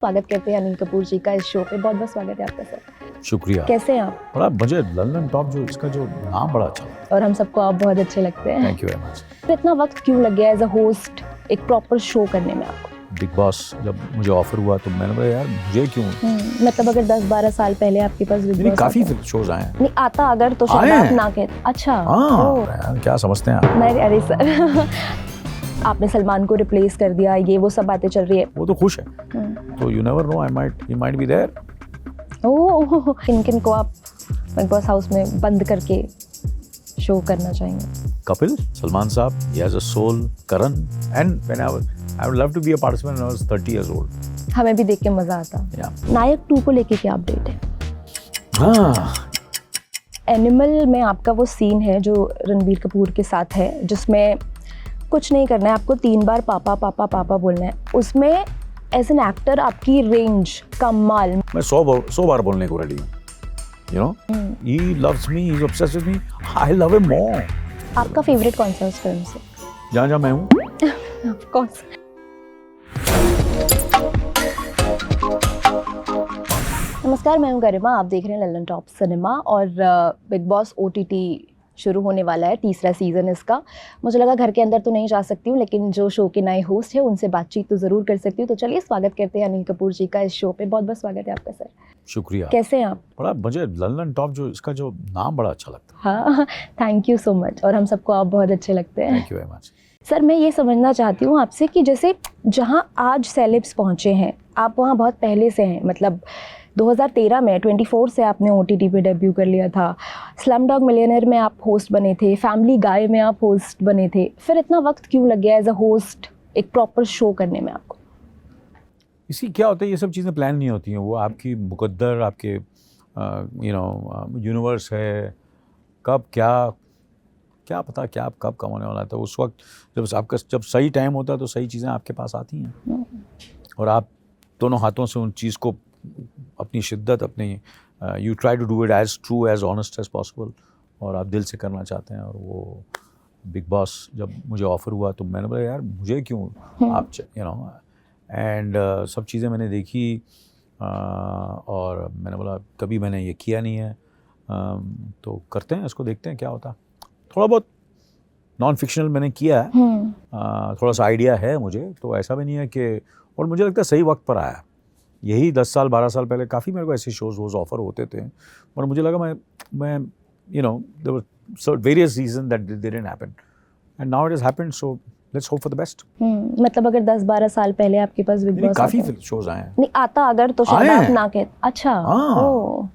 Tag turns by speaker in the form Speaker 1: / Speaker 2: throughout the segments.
Speaker 1: स्वागत करते हैं अनिल कपूर जी का इस शो पे। बहुत बहुत स्वागत है आपका सर।
Speaker 2: शुक्रिया।
Speaker 1: कैसे हैं आप?
Speaker 2: और आप मुझे लंदन टॉप जो इसका जो नाम बड़ा अच्छा लगा।
Speaker 1: और हम सबको आप बहुत अच्छे लगते हैं।
Speaker 2: Thank you very much.
Speaker 1: तो इतना वक्त क्यों लग गया एज अ होस्ट एक प्रॉपर शो करने में आपको?
Speaker 2: बिग बॉस जब मुझे ऑफर हुआ तो मैंने बोला यार मुझे क्यों
Speaker 1: मतलब अगर 10-12 साल पहले आपके पास बिग
Speaker 2: नहीं
Speaker 1: बॉस
Speaker 2: काफी शोज आए हैं।
Speaker 1: नहीं आता अगर तो शायद
Speaker 2: आए
Speaker 1: आप
Speaker 2: हैं।
Speaker 1: ना कहते। अच्छा
Speaker 2: हाँ
Speaker 1: ओह,
Speaker 2: यार क्या समझते हैं आप?
Speaker 1: नहीं अरे सर आपने सलमान को रिप्लेस कर दिया, ये वो सब बातें चल रही है।
Speaker 2: वो तो खुश है तो you never know he might be there.
Speaker 1: Oh, किन किन को आप बिग बॉस हाउस में बंद करके शो करना चाहेंगे?
Speaker 2: कपिल, सलमान साहब, he has a soul, Karan, and when I would love to be a participant when I was 30 years old.
Speaker 1: हमें भी देख के मजा आता।
Speaker 2: Yeah.
Speaker 1: नायक 2 को लेके क्या अपडेट है?
Speaker 2: हाँ
Speaker 1: एनिमल में आपका वो सीन है जो रणबीर कपूर के साथ है, जिसमें कुछ नहीं करना है आपको, 3 बार पापा पापा पापा बोलना है। उसमें एज एन एक्टर आपकी रेंज कमाल।
Speaker 2: मैं 100 बार बोलने को रेडी हूँ। You know, he loves me, he's obsessed with me. I love him more.
Speaker 1: आपका फेवरेट कौन सा है उस फिल्म से?
Speaker 2: जहाँ जहाँ मैं हूँ।
Speaker 1: कौन सा? नमस्कार, मैं हूँ गरिमा, आप देख रहे हैं लंदन टॉप सिनेमा। और बिग बॉस OTT शुरू होने वाला है, तीसरा सीज़न इसका। मुझे लगा घर के अंदर तो नहीं जा सकती हूँ, लेकिन जो शो के नए होस्ट हैं उनसे बातचीत तो ज़रूर कर सकती हूँ। तो चलिए स्वागत करते हैं अनिल कपूर जी का इस शो पे। बहुत बहुत स्वागत है आपका सर।
Speaker 2: शुक्रिया।
Speaker 1: कैसे हैं आप?
Speaker 2: बड़ा मुझे लंदन टॉप जो इसका जो नाम बड़ा अच्छा लगता है।
Speaker 1: हाँ, थैंक यू सो मच। और हम सबको आप बहुत अच्छे लगते हैं।
Speaker 2: Thank you very much.
Speaker 1: Sir, मैं ये समझना चाहती हूँ आपसे कि जैसे जहाँ आज सेलेब्स पहुँचे हैं, आप वहाँ बहुत पहले से हैं। मतलब 2013 में 24 से आपने OTT पे डेब्यू कर लिया था। स्लम डॉग मिलियनेयर में आप होस्ट बने थे, फैमिली गाय में आप होस्ट बने थे। फिर इतना वक्त क्यों लग गया एज अ होस्ट एक प्रॉपर शो करने में आपको?
Speaker 2: इसी क्या होता है, ये सब चीज़ें प्लान नहीं होती हैं। वो आपकी मुकद्दर, आपके यूनिवर्स है। कब क्या पता क्या कब होने वाला है। तो उस वक्त जब सही टाइम होता है तो सही चीज़ें आपके पास आती हैं और आप दोनों हाथों से उन चीज़ को अपनी शिद्दत, अपनी you try to do it as true as honest as possible, और आप दिल से करना चाहते हैं। और वो बिग बॉस जब मुझे ऑफ़र हुआ तो मैंने बोला यार मुझे क्यों आप एंड सब चीज़ें मैंने देखी और मैंने बोला कभी मैंने ये किया नहीं है, तो करते हैं इसको, देखते हैं क्या होता। थोड़ा बहुत नॉन फिक्शनल मैंने किया है, थोड़ा सा आइडिया है मुझे, तो ऐसा भी नहीं है कि, और मुझे लगता है सही वक्त पर आया। यही 10 साल 12 साल पहले काफ़ी मेरे को ऐसे शोज़ ऑफ़र होते थे, पर मुझे लगा मैं there were various reason that they didn't happen and now it has happened, so let's hope for the best.
Speaker 1: मतलब अगर 10-12 साल पहले आपके पास बिग बॉस
Speaker 2: काफ़ी शोज़ आए हैं।
Speaker 1: नहीं आता अगर तो शायद
Speaker 2: आए
Speaker 1: आप
Speaker 2: हैं।
Speaker 1: ना कहते। अच्छा ओह,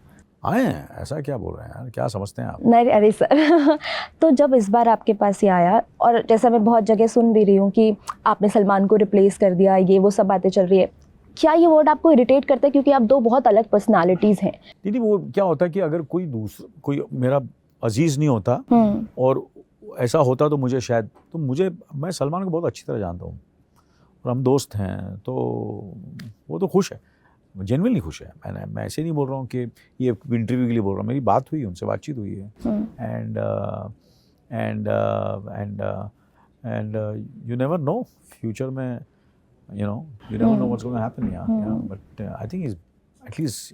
Speaker 2: आए हैं। ऐसा क्या बोल रहे हैं यार, क्या समझते हैं आप?
Speaker 1: नहीं अरे सर तो जब इस बार आपके पास ये आया, और जैसा मैं बहुत जगह सुन भी रही हूँ कि आपने सलमान को रिप्लेस कर दिया, ये वो सब बातें चल रही है, क्या ये वर्ड आपको इरिटेट करता है? क्योंकि आप दो बहुत अलग पर्सनालिटीज़ हैं।
Speaker 2: दीदी वो क्या होता है कि अगर कोई मेरा अजीज़ नहीं होता और ऐसा होता तो मैं सलमान को बहुत अच्छी तरह जानता हूँ और हम दोस्त हैं, तो वो तो खुश है, जेन्युइनली खुश है। मैं ऐसे नहीं बोल रहा हूँ कि ये इंटरव्यू के लिए बोल रहा हूँ। मेरी बात हुई, उनसे बातचीत हुई है and you never no future में, you never know what's going to happen. But I think he's, at least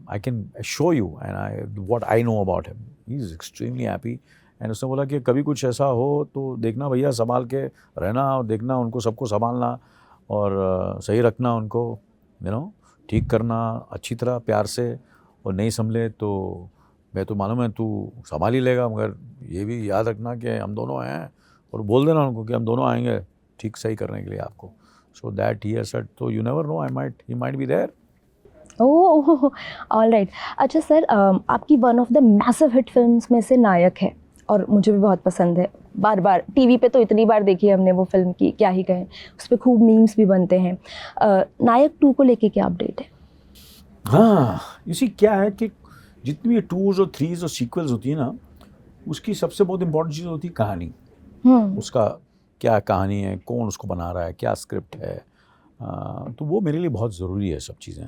Speaker 2: I can assure you, and what I know about him, he's extremely happy. And उसने बोला कि कभी कुछ ऐसा हो तो देखना भैया, संभाल के रहना और देखना, उनको सबको संभालना और सही रखना उनको, ठीक करना अच्छी तरह प्यार से, और नहीं संभले तो मैं तो मालूम है तू संभाल ही लेगा, मगर ये भी याद रखना कि हम दोनों हैं, और बोल देना उनको कि हम दोनों आएंगे ठीक सही करने के लिए आपको। So that he has said, so you never know, he might be there.
Speaker 1: Oh all right. अच्छा सर, आपकी one of the massive hit films में से नायक है, और मुझे भी बहुत पसंद है। बार बार टीवी पे तो इतनी बार देखी है हमने वो फिल्म की, क्या ही कहें। उस पर खूब मीम्स भी बनते हैं। नायक 2 को लेके क्या अपडेट है?
Speaker 2: हाँ, इसी क्या है कि जितनी भी 2s और 3s और सीक्वल्स होती है ना, उसकी सबसे बहुत इम्पोर्टेंट चीज़ होती है कहानी। उसका क्या कहानी है, कौन उसको बना रहा है, क्या स्क्रिप्ट है, तो वो मेरे लिए बहुत ज़रूरी है सब चीज़ें।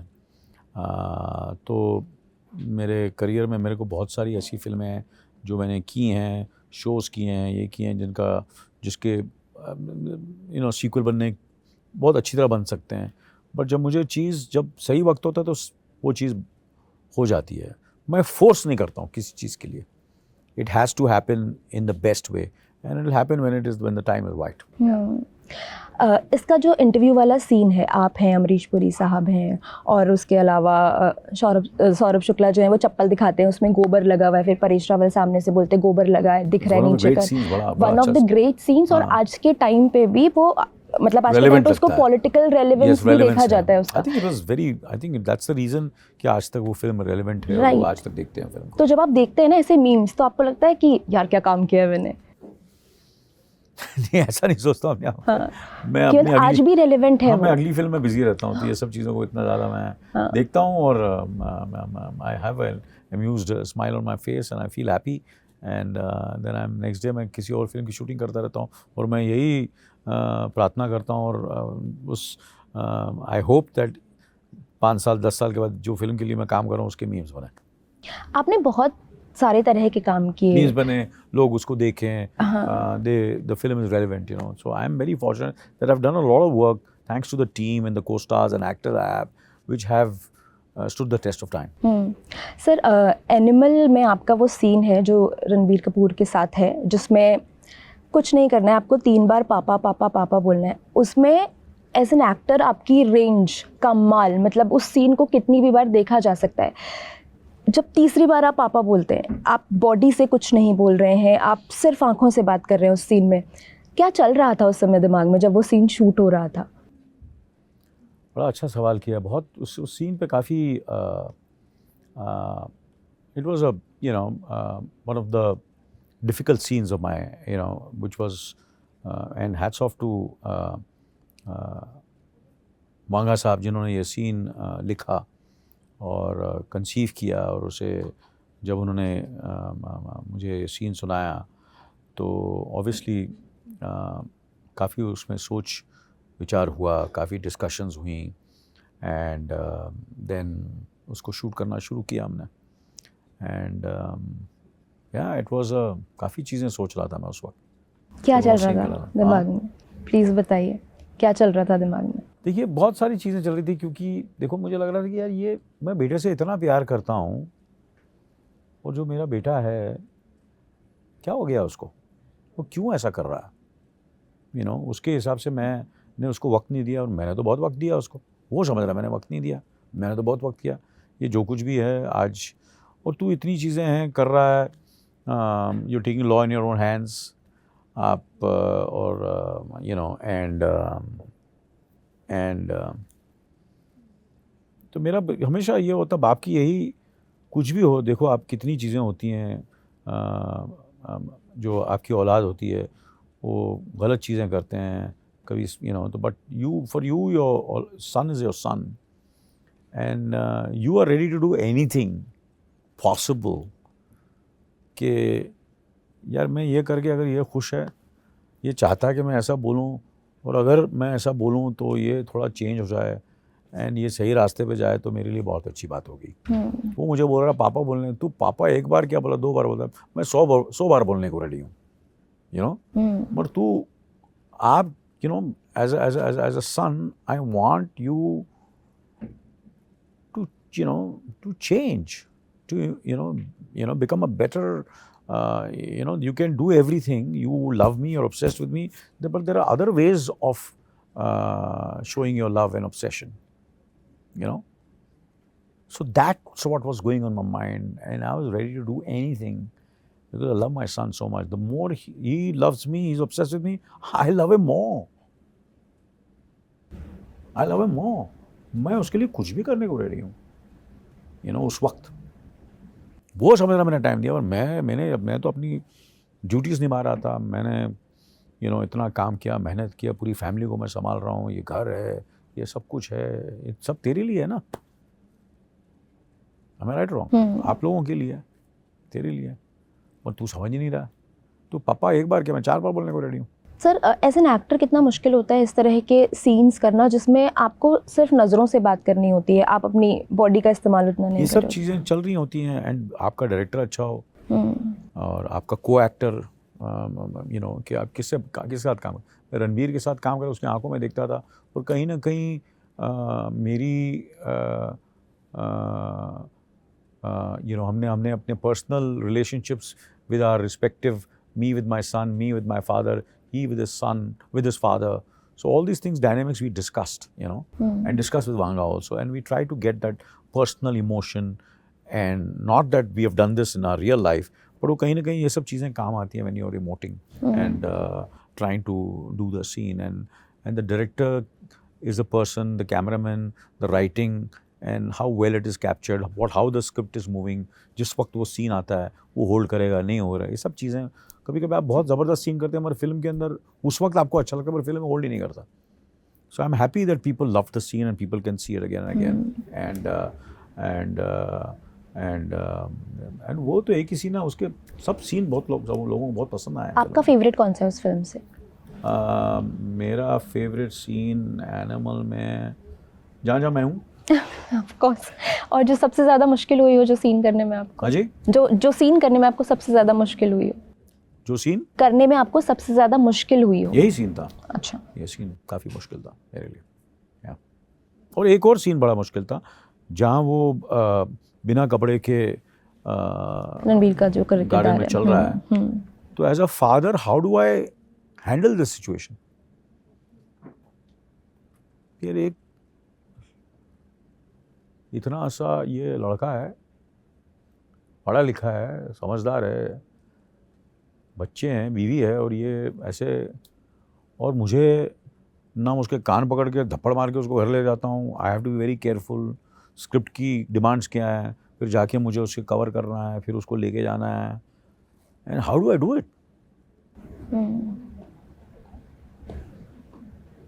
Speaker 2: तो मेरे करियर में मेरे को बहुत सारी ऐसी फिल्में हैं जो मैंने की हैं, शोज़ किए हैं, ये किए हैं जिसके सीक्वल बनने बहुत अच्छी तरह बन सकते हैं, बट जब सही वक्त होता है तो वो चीज़ हो जाती है। मैं फोर्स नहीं करता हूँ किसी चीज़ के लिए। It has to happen in the best way and it will happen when the time is right.
Speaker 1: इसका जो इंटरव्यू वाला सीन है, आप हैं, अमरीश पुरी साहब हैं, और उसके अलावा सौरभ शुक्ला जो है वो चप्पल दिखाते हैं, उसमें गोबर लगा हुआ है, फिर परेश रावल सामने से बोलते हैं गोबर लगा है, दिख रहा है नीचे का, one of the great scenes. और आज के टाइम पे भी वो, मतलब आज के टाइम पे उसको पॉलिटिकल रेलेवेंस भी देखा जाता है उसका।
Speaker 2: I think that's the reason कि आज तक वो फिल्म रेलेवेंट है और आज तक देखते हैं फिल्म को।
Speaker 1: तो जब आप देखते हैं ना ऐसे मीम्स, तो आपको लगता है कि यार क्या काम किया है मैंने?
Speaker 2: नहीं, ऐसा नहीं सोचता अपने आप।
Speaker 1: हाँ,
Speaker 2: मैं अपनी
Speaker 1: आज भी रेलेवेंट है।
Speaker 2: मैं अगली फिल्म में बिजी रहता हूँ, तो ये सब चीज़ों को इतना ज़्यादा मैं देखता हूँ और I have an amused smile on my face and I feel happy and then I am next day मैं किसी और फिल्म की शूटिंग करता रहता हूँ और मैं यही प्रार्थना करता हूँ और आई होप दैट 5 साल 10 साल के बाद जो फिल्म के लिए मैं काम कर रहा हूँ उसके मीम्स बने।
Speaker 1: आपने बहुत सारे तरह के काम किए,
Speaker 2: मीम्स बने, लोग उसको देखें, the film is relevant, you know. So I am very fortunate that I've done a lot of work thanks to the team and the co-stars and actors I have, which have stood the test of time.
Speaker 1: Sir, animal में आपका वो scene है जो रणबीर कपूर के साथ है, जिसमें कुछ नहीं करना है, आपको 3 बार पापा पापा पापा बोलना है। उसमें एज एन एक्टर आपकी रेंज कमाल, मतलब उस सीन को कितनी भी बार देखा जा सकता है। जब तीसरी बार आप पापा बोलते हैं, आप बॉडी से कुछ नहीं बोल रहे हैं, आप सिर्फ आंखों से बात कर रहे हैं उस सीन में, क्या चल रहा था उस समय दिमाग में जब वो सीन शूट हो रहा था?
Speaker 2: बड़ा अच्छा सवाल किया। बहुत उस सीन पे काफ़ी it was a you know one of the difficult scenes of my which was and hats off to मांगा साहब जिन्होंने ये सीन लिखा और कंसीव किया, और उसे जब उन्होंने मुझे सीन सुनाया तो ऑब्वियसली काफ़ी उसमें सोच विचार हुआ, काफ़ी डिस्कशंस हुई एंड देन उसको शूट करना शुरू किया हमने एंड या इट वाज काफ़ी चीज़ें सोच रहा था मैं उस वक्त।
Speaker 1: क्या चल रहा था दिमाग में, प्लीज़ बताइए, क्या चल रहा था दिमाग में?
Speaker 2: देखिए, बहुत सारी चीज़ें चल रही थी क्योंकि देखो मुझे लग रहा था कि यार ये मैं बेटे से इतना प्यार करता हूँ और जो मेरा बेटा है क्या हो गया उसको, वो क्यों ऐसा कर रहा है, उसके हिसाब से मैंने उसको वक्त नहीं दिया और मैंने तो बहुत वक्त दिया उसको। वो समझ रहा मैंने वक्त नहीं दिया, मैंने तो बहुत वक्त किया। ये जो कुछ भी है आज, और तू इतनी चीज़ें हैं कर रहा है, you taking law in your own hands आप और एंड तो मेरा हमेशा ये होता, बाप की यही कुछ भी हो, देखो आप कितनी चीज़ें होती हैं जो आपकी औलाद होती है वो गलत चीज़ें करते हैं कभी, तो but for you your son is your son and you are ready to do anything possible कि यार मैं ये करके अगर ये खुश है, ये चाहता है कि मैं ऐसा बोलूं, और अगर मैं ऐसा बोलूं तो ये थोड़ा चेंज हो जाए एंड ये सही रास्ते पे जाए तो मेरे लिए बहुत अच्छी बात होगी। वो मुझे बोल रहा पापा बोलने, तू पापा एक बार क्या बोला, 2 बार बोला, मैं 100 बार बोलने को रेडी हूँ, बट तू आप as a son I want you to change, to become a better you can do everything, you love me, you're obsessed with me, but there are other ways of showing your love and obsession, so that's what was going on my mind and I was ready to do anything because I love my son so much. The more he loves me, he's obsessed with me, I love him more. मैं उसके लिए कुछ भी करने को ready हूँ, उस वक्त वो समझ रहा मैंने टाइम दिया और मैं तो अपनी ड्यूटीज़ निभा रहा था। मैंने इतना काम किया, मेहनत किया, पूरी फैमिली को मैं संभाल रहा हूँ, ये घर है, ये सब कुछ है, ये सब तेरे लिए है ना, am I right or wrong? आप लोगों के लिए, तेरे लिए, और तू समझ ही नहीं रहा। तो पापा एक बार क्या, मैं 4 बार बोलने को रेडी हूँ।
Speaker 1: सर, एज एन एक्टर कितना मुश्किल होता है इस तरह के सीन्स करना जिसमें आपको सिर्फ नज़रों से बात करनी होती है, आप अपनी बॉडी का इस्तेमाल उतना नहीं,
Speaker 2: ये सब चीज़ें चल रही होती हैं एंड आपका डायरेक्टर अच्छा हो और आपका को एक्टर कि आप किसके साथ काम, रणबीर के साथ काम करा, उसकी आंखों में देखता था और कहीं ना कहीं मेरी हमने अपने personal relationships with our respective, me with my son, me with my father, he with his son, with his father. So all these things, dynamics we discussed, and discussed with Vanga also. And we try to get that personal emotion, and not that we have done this in our real life, but वो कहीं ना कहीं ये सब चीज़ें काम आती हैं when you're emoting and trying to do the scene. And the director is the person, the cameraman, the writing, and how well it is captured, how the script is moving, जिस वक्त वो सीन आता है वो hold करेगा नहीं हो रहा है, ये सब चीज़ें कभी कभी आप बहुत ज़बरदस्त सीन करते हैं हमारे फिल्म के अंदर, उस वक्त आपको अच्छा लगता है पर फिल्म में होल्ड ही नहीं करता. So I am happy that people love the scene and people can see it again and again. And वो तो एक ही सीन है, उसके सब सीन बहुत लोगों को बहुत पसंद आया.
Speaker 1: आपका फेवरेट कौन सा है उस फिल्म से?
Speaker 2: मेरा फेवरेट सीन एनिमल में जहाँ जहाँ मैं हूँ.
Speaker 1: Of course. और जो सबसे ज़्यादा मुश्किल हुई हो जो सीन करने में आपको?
Speaker 2: हाँ जी.
Speaker 1: जो सीन करने में आपको सबसे ज़्यादा मुश्किल हुई हो?
Speaker 2: जो सीन
Speaker 1: करने में आपको सबसे ज़्यादा मुश्किल हुई हो?
Speaker 2: यही सीन था.
Speaker 1: अच्छा.
Speaker 2: ये सीन काफ़ी मुश्किल था मेरे लिए. और एक और सीन बड़ा मुश्किल था जहाँ वो बिना कपड़े के
Speaker 1: रणबीर का जो किरदार
Speaker 2: गार्डन में चल रहा है. तो as a father how do I handle this situation. फिर एक इतना सा ये लड़का है, पढ़ा लिखा है, समझदार है, बच्चे हैं, बीवी है, और ये ऐसे, और मुझे ना उसके कान पकड़ के धप्पड़ मार के उसको घर ले जाता हूँ. I have to be very careful. Script की डिमांड्स क्या है, फिर जाके मुझे उससे कवर करना है, फिर उसको लेके जाना है. And how do I do it?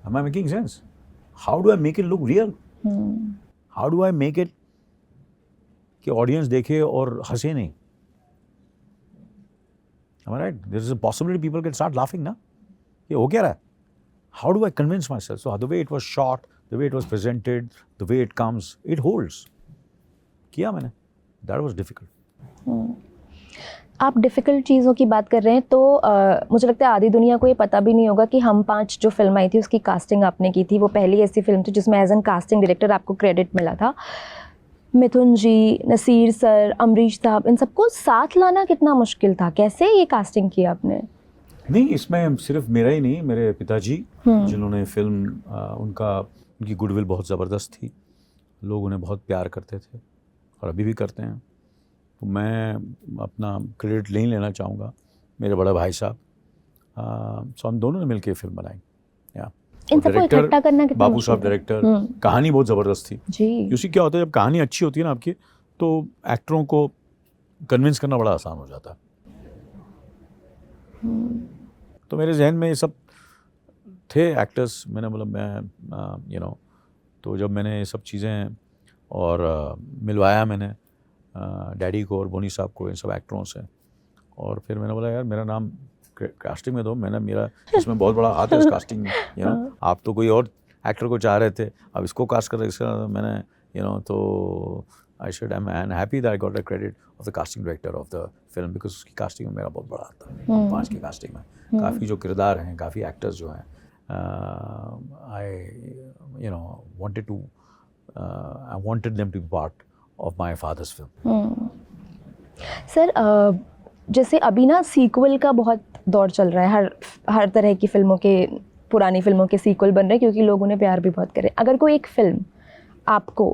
Speaker 2: Am I making sense? How do I make it look real? How do I make it कि ऑडियंस देखे और हंसे नहीं? Am I right? There is a possibility people can start laughing ना. ये हो क्या रहा है? How do I convince myself? So the way it was shot, the way it was presented, the way it comes, it holds. किया मैंने. That was difficult.
Speaker 1: आप difficult चीज़ों की बात कर रहे हैं तो मुझे लगता है आधी दुनिया को ये पता भी नहीं होगा कि हम 5 जो फिल्म आई थी उसकी कास्टिंग आपने की थी. वो पहली ऐसी फिल्म थी जिसमें एज एन कास्टिंग डायरेक्टर आपको क्रेडिट मिला था. मिथुन जी, नसीर सर, अमरीश साहब, इन सबको साथ लाना कितना मुश्किल था? कैसे ये कास्टिंग की आपने?
Speaker 2: नहीं, इसमें सिर्फ मेरा ही नहीं, मेरे पिताजी जिन्होंने फिल्म उनकी गुडविल बहुत ज़बरदस्त थी. लोग उन्हें बहुत प्यार करते थे और अभी भी करते हैं. तो मैं अपना क्रेडिट नहीं लेना चाहूँगा. मेरे बड़ा भाई साहब, सो हम दोनों ने मिलकर फिल्म बनाई.
Speaker 1: इन सबको इकट्ठा करना कितना
Speaker 2: बाबू साहब डायरेक्टर. कहानी बहुत ज़बरदस्त थी
Speaker 1: जी.
Speaker 2: उसी क्या होता है, जब कहानी अच्छी होती है ना आपकी, तो एक्टरों को कन्विंस करना बड़ा आसान हो जाता है. तो मेरे जहन में ये सब थे एक्टर्स. मैंने बोला मैं तो जब मैंने ये सब चीज़ें और मिलवाया मैंने डैडी को और बोनी साहब को, इन सब एक्टरों से, और फिर मैंने बोला यार मेरा नाम कास्टिंग में दो. मेरा इसमें बहुत बड़ा हाथ है इस कास्टिंग में. आप तो कोई और एक्टर को चाह रहे थे, अब इसको कास्ट कर रहे. इसका मैंने तो I should I am happy that I got the credit of the casting director of the film, because उसकी कास्टिंग में मेरा बहुत बड़ा हाथ था. 5 की कास्टिंग में काफ़ी जो किरदार हैं, काफ़ी एक्टर्स जो हैं, आई wanted them to be part of my father's film.
Speaker 1: Sir जैसे अभी ना सीक्वल का बहुत दौर चल रहा है. हर तरह की फिल्मों के, पुरानी फिल्मों के सीक्वल बन रहे हैं क्योंकि लोग उन्हें प्यार भी बहुत करें. अगर कोई एक फिल्म आपको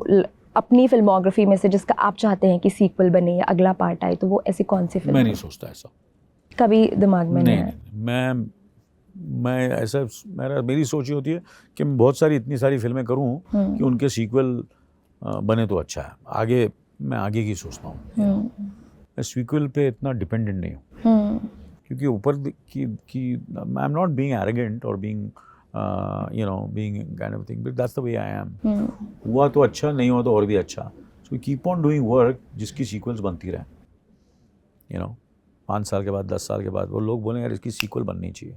Speaker 1: अपनी फिल्मोग्राफी में से जिसका आप चाहते हैं कि सीक्वल बने या अगला पार्ट आए, तो वो ऐसी कौन सी फिल्म?
Speaker 2: मैं नहीं सोचता ऐसा.
Speaker 1: कभी दिमाग में नहीं आया?
Speaker 2: मैं ऐसा, मेरी सोच ये होती है कि मैं बहुत सारी इतनी सारी फिल्में करूं कि उनके सीक्वल बने तो अच्छा है. आगे मैं आगे की सोचता हूँ. मैं सीक्वल पे इतना डिपेंडेंट नहीं हूँ क्योंकि ऊपर की I am not being arrogant और being being kind of thing, but that's the way I am. हुआ तो अच्छा, नहीं हुआ तो और भी अच्छा. So keep on doing work जिसकी सीक्वल्स बनती रहे. 5 साल के बाद, 10 साल के बाद वो लोग बोलें यार इसकी सीक्वल बननी चाहिए.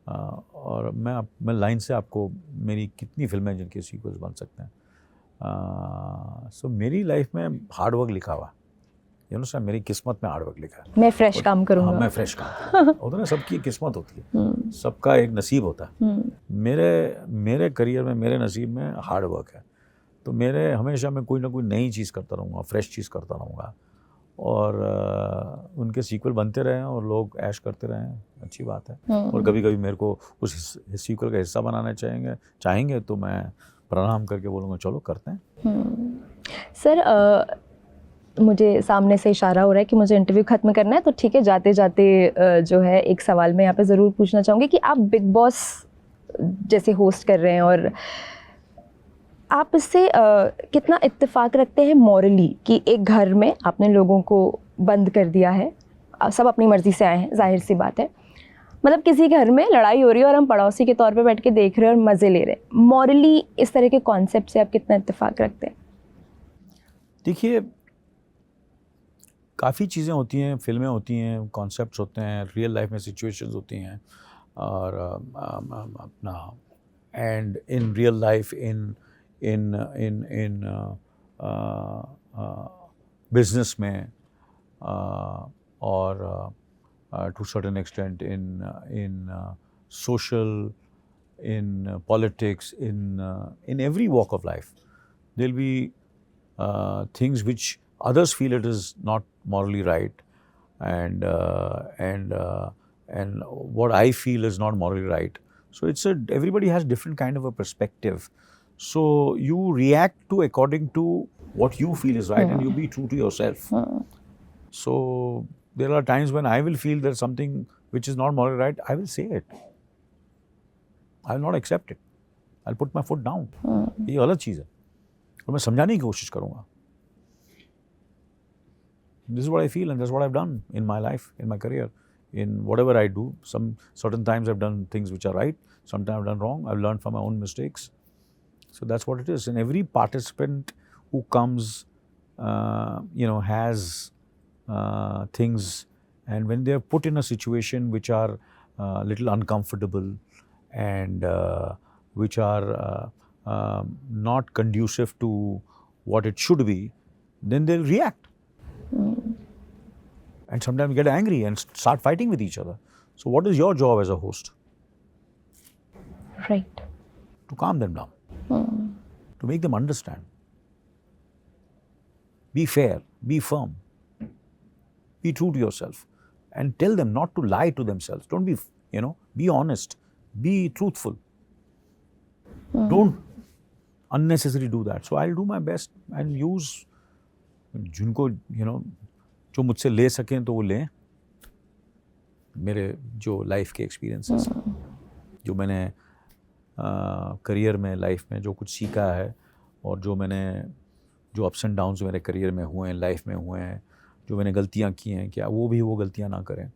Speaker 2: और मैं लाइन से आपको मेरी कितनी फिल्में जिनके सीक्वल्स बन सकते हैं. सो मेरी लाइफ में हार्ड वर्क लिखा हुआ. यू नो सर, मेरी किस्मत में हार्ड वर्क लिखा है।
Speaker 1: मैं फ्रेश काम करूँगा।
Speaker 2: हाँ, मैं फ्रेश काम होता है ना, सबकी किस्मत होती है, सबका एक नसीब होता है। मेरे करियर में, मेरे नसीब में हार्ड वर्क है, तो मेरे हमेशा मैं कोई ना कोई नई चीज़ करता रहूँगा, फ्रेश चीज़ करता रहूँगा, और उनके सीक्वल बनते रहें और लोग ऐश करते रहें, अच्छी बात है। और कभी कभी मेरे को उस सीक्वल का हिस्सा बनाना चाहेंगे तो मैं प्रणाम करके बोलूँगा चलो करते हैं।
Speaker 1: सर मुझे सामने से इशारा हो रहा है कि मुझे इंटरव्यू ख़त्म करना है, तो ठीक है, जाते जाते जो है एक सवाल मैं यहाँ पे ज़रूर पूछना चाहूँगी कि आप बिग बॉस जैसे होस्ट कर रहे हैं और आप इससे कितना इत्तेफाक रखते हैं मॉरली कि एक घर में आपने लोगों को बंद कर दिया है, सब अपनी मर्ज़ी से आए हैं, जाहिर सी बात है, मतलब किसी घर में लड़ाई हो रही है और हम पड़ोसी के तौर पे बैठ के देख रहे हैं और मज़े ले रहे हैं, मॉरली इस तरह के कॉन्सेप्ट से आप कितना इत्तेफाक रखते हैं?
Speaker 2: देखिए, काफ़ी चीज़ें होती हैं, फिल्में होती हैं, कॉन्सेप्ट्स होते हैं, रियल लाइफ में सिचुएशंस होती हैं, और अपना and in real life, in business में, और to certain extent in social, in politics, in every walk of life, there'll be things which others feel it is not morally right, and what I feel is not morally right. So everybody has different kind of a perspective. So you react to according to what you feel is right, and you be true to yourself. So there are times when I will feel there's something which is not morally right, I will say it. I will not accept it. I'll put my foot down. ये अलग चीज़ है, और मैं समझाने की कोशिश करूँगा. This is what I feel, and that's what I've done in my life, in my career, in whatever I do. Some certain times I've done things which are right, sometimes I've done wrong. I've learned from my own mistakes. So that's what it is. And every participant who comes, has things, and when they're put in a situation which are little uncomfortable, and which are not conducive to what it should be, then they'll react. And sometimes get angry and start fighting with each other. So what is your job as a host?
Speaker 1: Right.
Speaker 2: To calm them down. To make them understand. Be fair, be firm. Be true to yourself. And tell them not to lie to themselves. Don't be, be honest. Be truthful. Don't unnecessarily do that. So I'll do my best and use, जिनको जो मुझसे ले सकें तो वो लें. मेरे जो लाइफ के एक्सपीरियंसेस, जो मैंने करियर में, लाइफ में जो कुछ सीखा है, और जो अप्स एंड डाउन्स मेरे करियर में हुए हैं, लाइफ में हुए हैं, जो मैंने गलतियां की हैं, क्या वो गलतियां ना करें.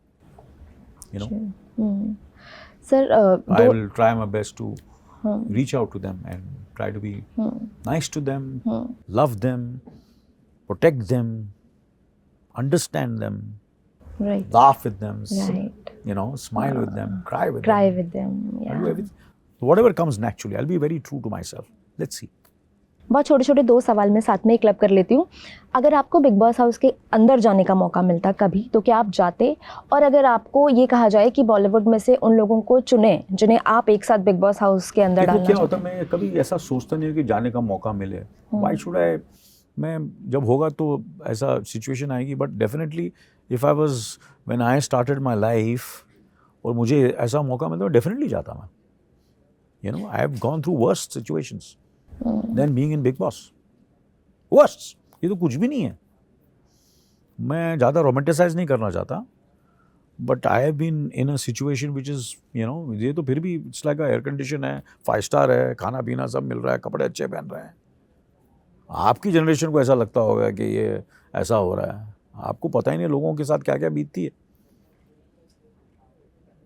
Speaker 1: Sir,
Speaker 2: I will try my best to reach out to them and try to be nice to them, love them, protect them, understand them,
Speaker 1: right.
Speaker 2: laugh with them,
Speaker 1: Right.
Speaker 2: Smile with them, cry with
Speaker 1: them. Yeah.
Speaker 2: I'll do everything. Whatever comes naturally, I'll be very true to myself. Let's see.
Speaker 1: बहुत छोटे छोटे 2 सवाल मैं साथ में club कर लेती हूँ. अगर आपको बिग बॉस हाउस के अंदर जाने का मौका मिलता कभी, तो क्या आप जाते? और अगर आपको ये कहा जाए कि बॉलीवुड में से उन लोगों को चुने जिन्हें आप एक साथ बिग बॉस हाउस के अंदर डालना
Speaker 2: क्या होता, मैं कभी ऐसा सोचता नहीं कि जाने का मौका मिले. Why should I? मैं जब होगा तो ऐसा सिचुएशन आएगी. But definitely if I was when I started my life और मुझे ऐसा मौका मिलता, डेफिनेटली जाता मैं. I have gone through worst situations than being in Bigg Boss. Worst, ये तो कुछ भी नहीं है. मैं ज़्यादा रोमांटिसाइज नहीं करना चाहता, but I have been in a situation which is ये तो फिर भी इट्स लाइक एयर कंडीशन है, 5 स्टार है, खाना पीना सब मिल रहा है, कपड़े अच्छे पहन रहे हैं. आपकी जनरेशन को ऐसा लगता होगा कि ये ऐसा हो रहा है. आपको पता ही नहीं लोगों के साथ क्या क्या बीतती है,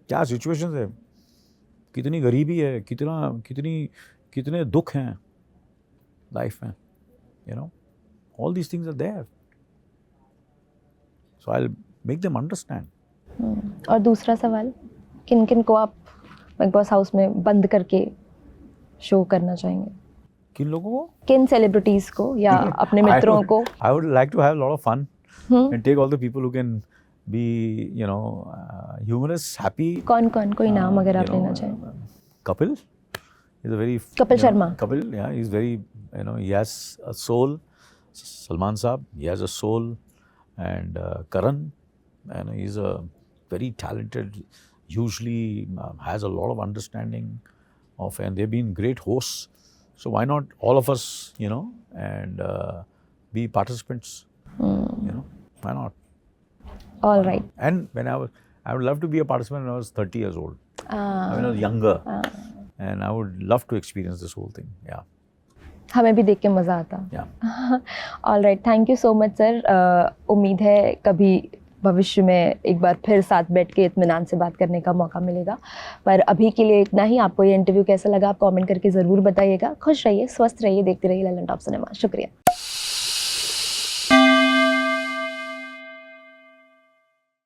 Speaker 2: क्या सिचुएशन है, कितनी गरीबी है, कितने दुख हैं लाइफ में. All these things are there. So I will make them understand.
Speaker 1: और दूसरा सवाल, किन किन को आप बिग बॉस हाउस में बंद करके शो करना चाहेंगे?
Speaker 2: किन लोगों को?
Speaker 1: किन सेलिब्रिटीज को या अपने मित्रों को?
Speaker 2: I would like to have a lot of fun and take all the people who can be, you know, humorous, happy.
Speaker 1: कौन कौन, कोई नाम अगर आप
Speaker 2: you know,
Speaker 1: लेना चाहें?
Speaker 2: Kapil is a very
Speaker 1: Kapil Sharma.
Speaker 2: Kapil, yeah, he's very, you know, he has a soul. Salman Saab, he has a soul, and Karan, and he's a very talented. Usually has a lot of understanding of, and they've been great hosts. So why not all of us, you know, and be participants? You know, why not?
Speaker 1: All right.
Speaker 2: And when I would love to be a participant when I was 30 years old. When I was younger, and I would love to experience this whole thing. Yeah.
Speaker 1: हमें भी देख के मज़ा आता.
Speaker 2: Yeah.
Speaker 1: All right, thank you so much sir. उम्मीद है कभी भविष्य में एक बार फिर साथ बैठ के इत्मीनान से बात करने का मौका मिलेगा. पर अभी के लिए इतना ही. आपको ये इंटरव्यू कैसा लगा आप कमेंट करके ज़रूर बताइएगा. खुश रहिए, स्वस्थ रहिए, देखते रहिए ललन टॉप सिनेमा. शुक्रिया.